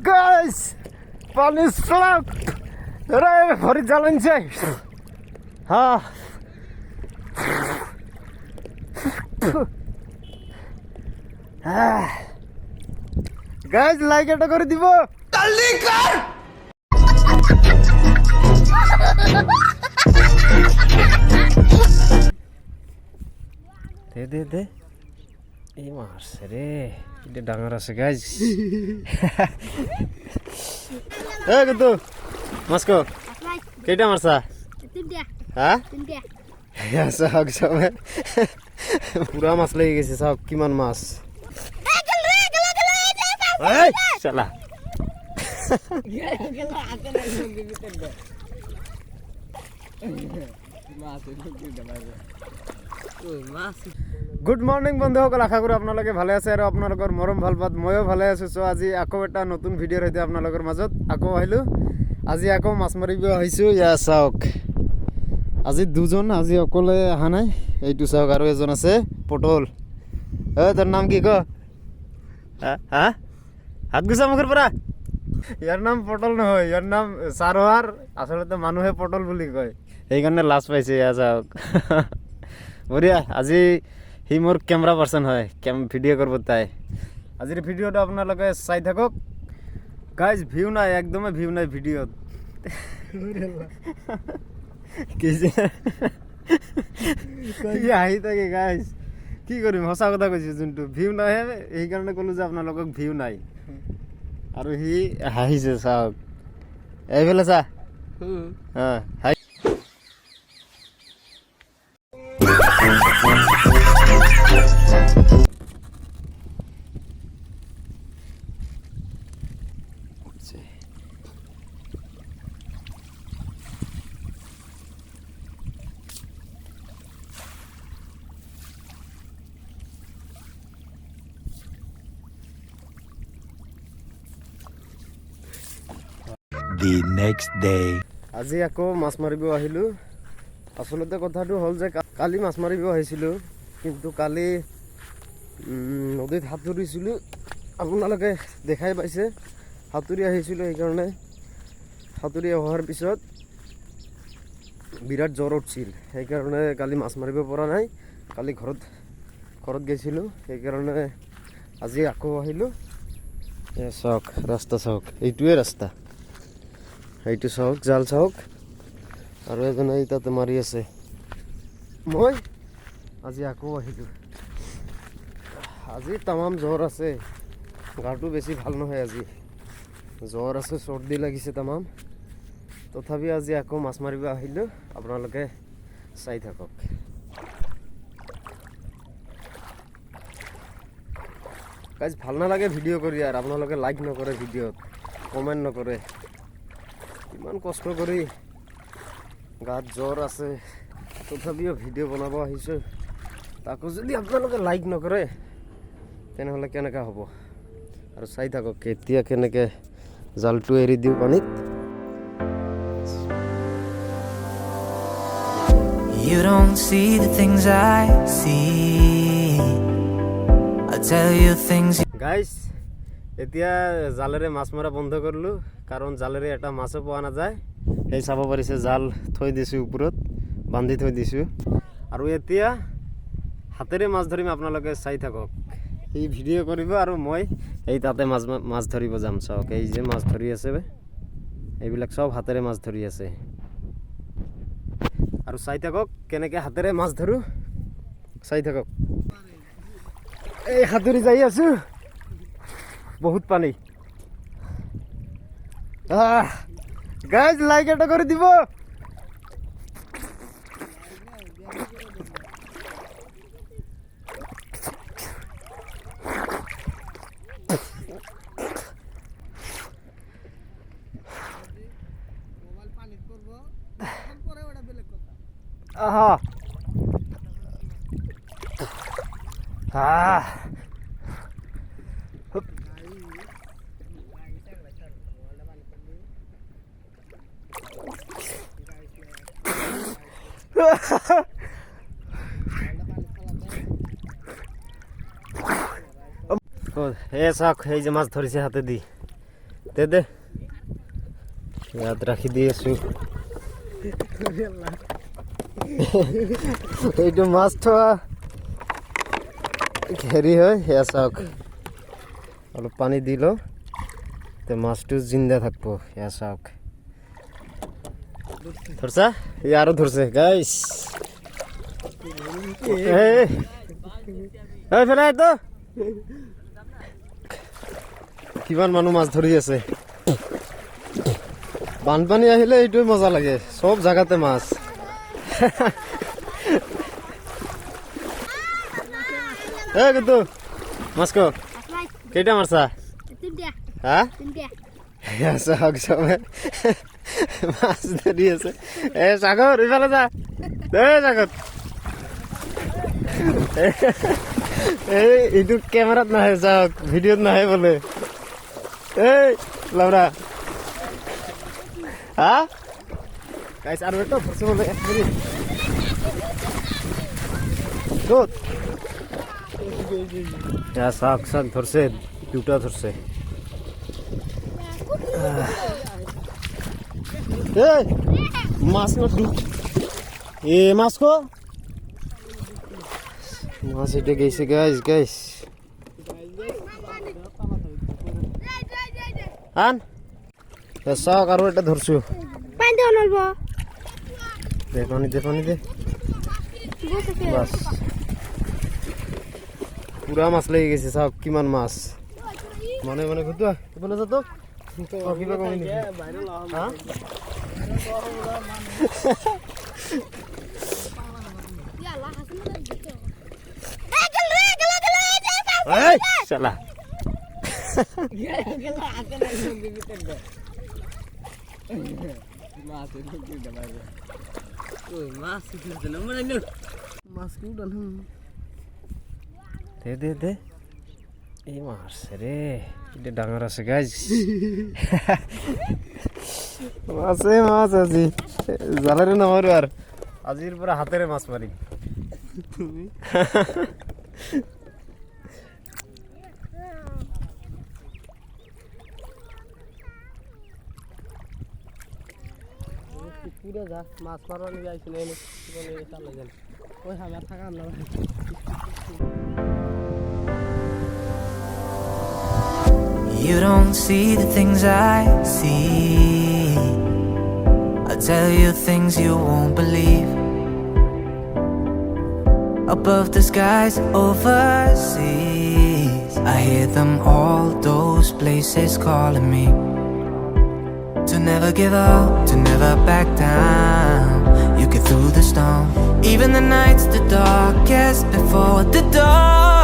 Guys পানি slap রে ভরি জ্বালানছে হ্যাঁ গাইস লাইক এটা করে দিব জলদি কর দে দে দে এই মাছ রে এটা ডাঙর আছে গাইস এ কত মাছ কো কেটা মারছা তিনটা হ্যাঁ তিনটা সব সব পুরা মাছ লেগে গেছে সব কিমান মাছ এই শালা গুড মর্নিং বন্ধুসকল, আশা কৰো আপোনালোকে ভালে আছে আৰু আপোনালোকৰ মৰম ভাল পাত ময়ো ভালে আছো। চ' আজি আকৌ এটা নতুন ভিডিঅ'ৰ সৈতে আপোনালোকৰ মাজত আকৌ আহিলোঁ। আজি আকৌ মাছ মাৰিব আহিছোঁ। ইয়া চাওক, আজি দুজন, আজি অকলে অহা নাই। এইটো চাওক আৰু এজন আছে পটল। তোৰ নাম কি ক? হা হাত গুছা মুখৰ পৰা। ইয়াৰ নাম পটল নহয়, ইয়াৰ নাম চাৰোৱাৰ। আচলতে মানুহে পটল বুলি কয়, সেইকাৰণে লাজ পাইছে। ইয়া চাওক বঢ়িয়া। আজি সি মোৰ কেমেৰা পাৰ্চন হয়, ভিডিঅ' কৰিব তাই। আজিৰ ভিডিঅ'টো আপোনালোকে চাই থাকক গাইজ। ভিউ নাই, একদমেই ভিউ নাই ভিডিঅ'ত। আহি থাকে গাইজ, কি কৰিম, সঁচা কথা কৈছোঁ। যোনটো ভিউ নাই সেইকাৰণে ক'লোঁ যে আপোনালোকক ভিউ নাই। আৰু সি হাঁহিছে চাওক, এইফালে চা। হাই The next day. আজি আকৌ মাছ মাৰিব আহিলোঁ। আচলতে কথাটো হ'ল যে কালি মাছ মাৰিব আহিছিলোঁ, কিন্তু কালি নদীত সাঁতুৰিছিলোঁ। আপোনালোকে দেখাই পাইছে, সাঁতুৰি আহিছিলোঁ। সেইকাৰণে সাঁতুৰি অহাৰ পিছত বিৰাট জ্বৰ উঠিছিল, সেইকাৰণে কালি মাছ মাৰিব পৰা নাই। কালি ঘৰত গৈছিলোঁ, সেইকাৰণে আজি আকৌ আহিলোঁ। চাওক ৰাস্তা চাওক, এইটোৱে ৰাস্তা। এইটো চাওক, জাল চাওক, আৰু এজনে তাতে মাৰি আছে। মই আজি আকৌ আহিলোঁ। আজি তামাম জ্বৰ আছে, গাটো বেছি ভাল নহয়। আজি জ্বৰ আছে, চৰ্দি লাগিছে তামাম। তথাপি আজি আকৌ মাছ মাৰিব আহিলোঁ। আপোনালোকে চাই থাকক। গাইজ ভাল নালাগে ভিডিঅ' কৰি, আৰু আপোনালোকে লাইক নকৰে, ভিডিঅ'ত কমেণ্ট নকৰে। ইমান কষ্ট কৰি, গাত জ্বৰ আছে, তথাপিও ভিডিঅ' বনাব আহিছোঁ। তাকো যদি আপোনালোকে লাইক নকৰে, তেনেহ'লে কেনেকৈ হ'ব? আৰু চাই থাকক এতিয়া কেনেকৈ জালটো এৰি দিওঁ পানীত। You don't see the things I see. I tell you things. Guys এতিয়া জালেৰে মাছ মৰা বন্ধ কৰিলোঁ, কাৰণ জালেৰে এটা মাছো পোৱা নাযায়। সেই চাব পাৰিছে, জাল থৈ দিছোঁ ওপৰত, বান্ধি থৈ দিছোঁ। আৰু এতিয়া হাতেৰে মাছ ধৰিম, আপোনালোকে চাই থাকক। এই ভিডিঅ' কৰিব আৰু মই এই তাতে মাছ ধৰিব যাম। চাওক, এই যে মাছ ধৰি আছে, এইবিলাক চব হাতেৰে মাছ ধৰি আছে। আৰু চাই থাকক কেনেকৈ হাতেৰে মাছ ধৰোঁ, চাই থাকক। এই সাঁতুৰি যাই আছোঁ, বহুত পানী। গাইজ লাইক এটা কৰে দিব। আহা চাওক, এই যে মাছ ধৰিছে হাতে দি, দে ইয়াত ৰাখি দি আছো এইটো মাছ থোৱা হেৰি হয় সেয়া চাওক অলপ পানী দি লওঁ তে মাছটো জিন্দা থাকব সেয়া চাওক ধৰছা ই আৰু ধৰছে গাইছ এই ফেলে তো কিমান মানুহ মাছ ধৰি আছে বানপানী আহিলে এইটোৱে মজা লাগে সব জায়গাতে মাছ এ কিন্তু মাছ কো কেইটা মারছা হ্যাঁ চাওক চবে মাছ ধৰি আছে এ সাগৰ ইফালে যা সাগৰ এই এইটো কেমেৰাত নাহে চাওক ভিডিঅ'ত নাহে বোলে এই লাউৰা হা গাইছ আৰু এটা ধৰছে বোলে এক মিনিট ক'ত চাওক চাওক ধরছে দুটা ধরছে মাছ না এ মাছ কো মাছ এটা গেছে গাইস গাইস আন চাওক আৰু এটা ধরছো পানি দেওয়া নলবো দে পানি দে বাস পুরা মাছ লেগে গেছে চাওক কিমান মাছ মনে মনে ঘুরতো বলে যা তো কিবা কমি নি হ্যাঁ এই শালা দে এই মাছ রে এটা ডাঙৰ আছে গাইজ মাছ আজি জালেৰে নামাৰো আৰু আজিৰ পৰা হাতেৰে মাছ মাৰিম পুরা যা মাছ মারবার নিয়ে যাইছিল এনে বলে চালে যান ওই হামা থাকা না You don't see the things I see. I tell you things you won't believe. Above the skies overseas, I hear them all, those places calling me. To never give up, to never back down. You get through the storm, even the nights the darkest before the dawn.